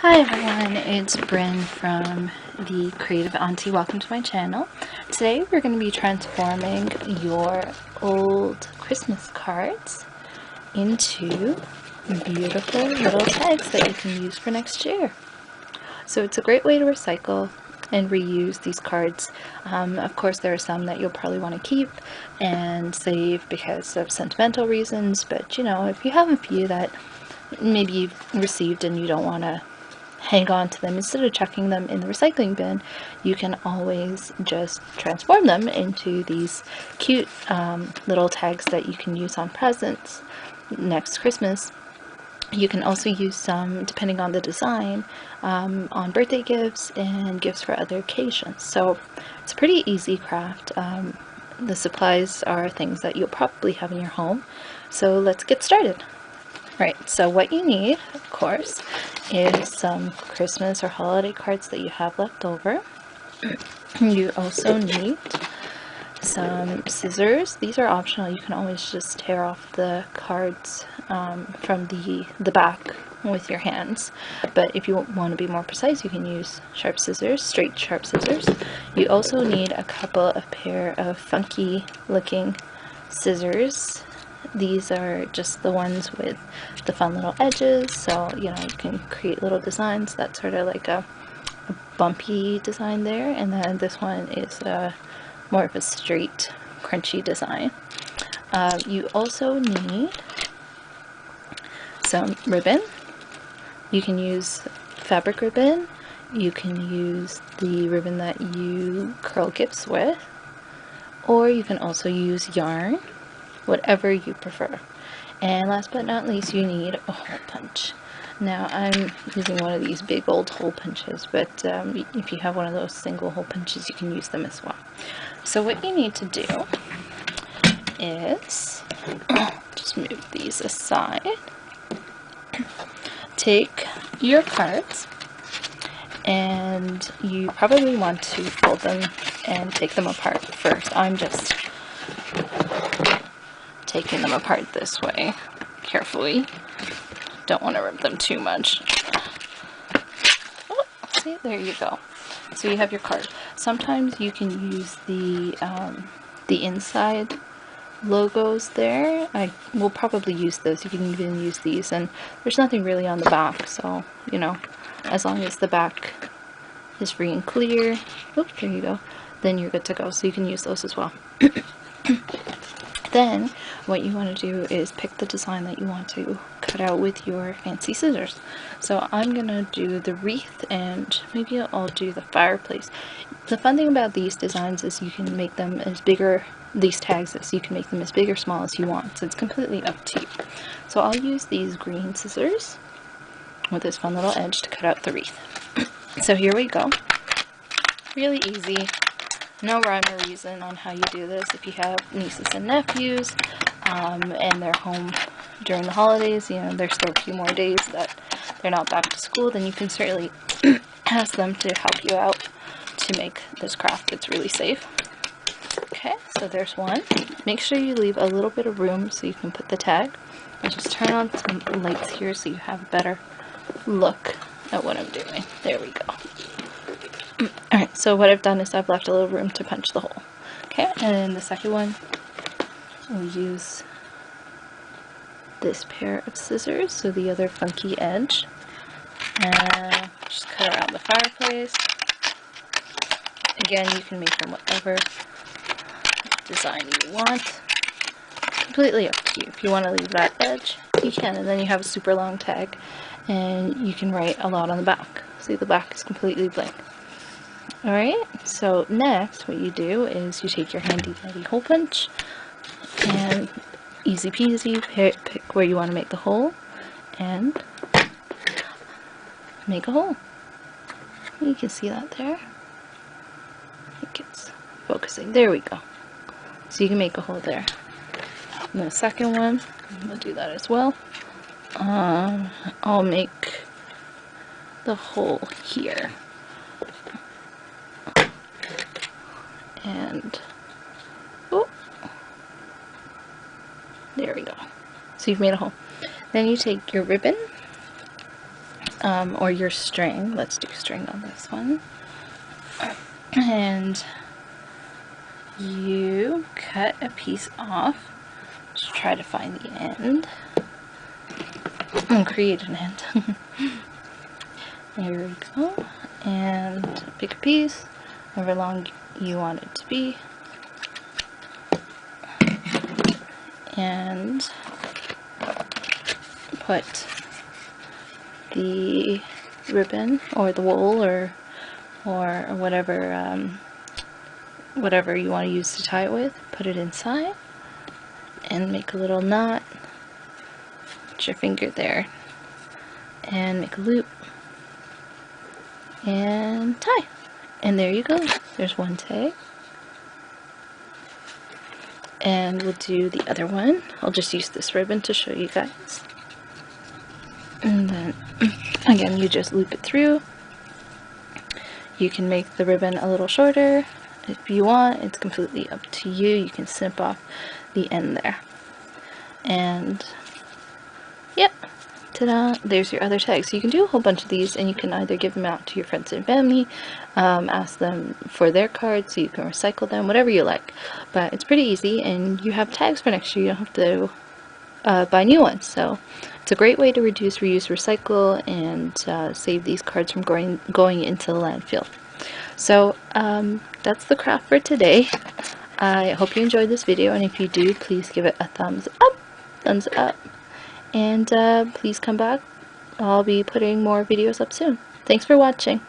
Hi everyone, it's Bryn from the Creative Auntie. Welcome to my channel. Today we're going to be transforming your old Christmas cards into beautiful little tags that you can use for next year. So it's a great way to recycle and reuse these cards. Of course there are some that you'll probably want to keep and save because of sentimental reasons, but you know, if you have a few that maybe you've received and you don't want to hang on to them, instead of chucking them in the recycling bin, you can always just transform them into these cute little tags that you can use on presents next Christmas. You can also use some, depending on the design, on birthday gifts and gifts for other occasions. So it's a pretty easy craft. The supplies are things that you'll probably have in your home. So let's get started. Right, so what you need, of course, is some Christmas or holiday cards that you have left over. You also need some scissors. These are optional. You can always just tear off the cards from the back with your hands. But if you want to be more precise, you can use sharp scissors, straight sharp scissors. You also need a couple of pair of funky looking scissors. These are just the ones with the fun little edges, so you know, you can create little designs. That's sort of like a bumpy design there, and then this one is more of a straight crunchy design. You also need some ribbon. You can use fabric ribbon, you can use the ribbon that you curl gifts with, or you can also use yarn, whatever you prefer. And last but not least, you need a hole punch. Now I'm using one of these big old hole punches, but if you have one of those single hole punches, you can use them as well. So what you need to do is just move these aside. Take your cards, and you probably want to fold them and take them apart first. I'm just taking them apart this way carefully. Don't want to rip them too much. Oh, see, there you go. So you have your card. Sometimes you can use the inside logos there. I will probably use those. You can even use these, and there's nothing really on the back, so you know, as long as the back is free and clear, oops, there you go, then you're good to go. So you can use those as well. Then what you want to do is pick the design that you want to cut out with your fancy scissors. So I'm gonna do the wreath, and maybe I'll do the fireplace. The fun thing about these designs is you can make them as bigger, these tags, so you can make them as big or small as you want. So it's completely up to you. So I'll use these green scissors with this fun little edge to cut out the wreath. So here we go. Really easy. No rhyme or reason on how you do this. If you have nieces and nephews and they're home during the holidays, you know, there's still a few more days that they're not back to school, then you can certainly ask them to help you out to make this craft. It's really safe. Okay, so there's one. Make sure you leave a little bit of room so you can put the tag. And just turn on some lights here so you have a better look at what I'm doing. There we go. Alright, so what I've done is I've left a little room to punch the hole. Okay, and then the second one, we'll use this pair of scissors, so the other funky edge, and just cut around the fireplace. Again, you can make them whatever design you want. Completely up to you. If you want to leave that edge, you can, and then you have a super long tag, and you can write a lot on the back. See, the back is completely blank. Alright, so next what you do is you take your handy dandy hole punch, and easy peasy, pick where you want to make the hole, and make a hole. You can see that there. I think it's focusing. There we go. So you can make a hole there. And the second one, we'll do that as well. I'll make the hole here. And oh, there we go. So you've made a hole. Then you take your ribbon or your string. Let's do string on this one. And you cut a piece off. Just try to find the end and create an end. There we go. And pick a piece, however long you want it to be, and put the ribbon or the wool or whatever whatever you want to use to tie it with, put it inside and make a little knot. Put your finger there and make a loop and tie. And there you go. There's one tag. And we'll do the other one. I'll just use this ribbon to show you guys. And then again, you just loop it through. You can make the ribbon a little shorter if you want. It's completely up to you. You can snip off the end there. And yep, ta-da, there's your other tag. So you can do a whole bunch of these, and you can either give them out to your friends and family, ask them for their cards so you can recycle them, whatever you like. But it's pretty easy, and you have tags for next year. You don't have to buy new ones. So it's a great way to reduce, reuse, recycle, and save these cards from going into the landfill. So that's the craft for today. I hope you enjoyed this video, and if you do, please give it a thumbs up, and please come back. I'll be putting more videos up soon. Thanks for watching.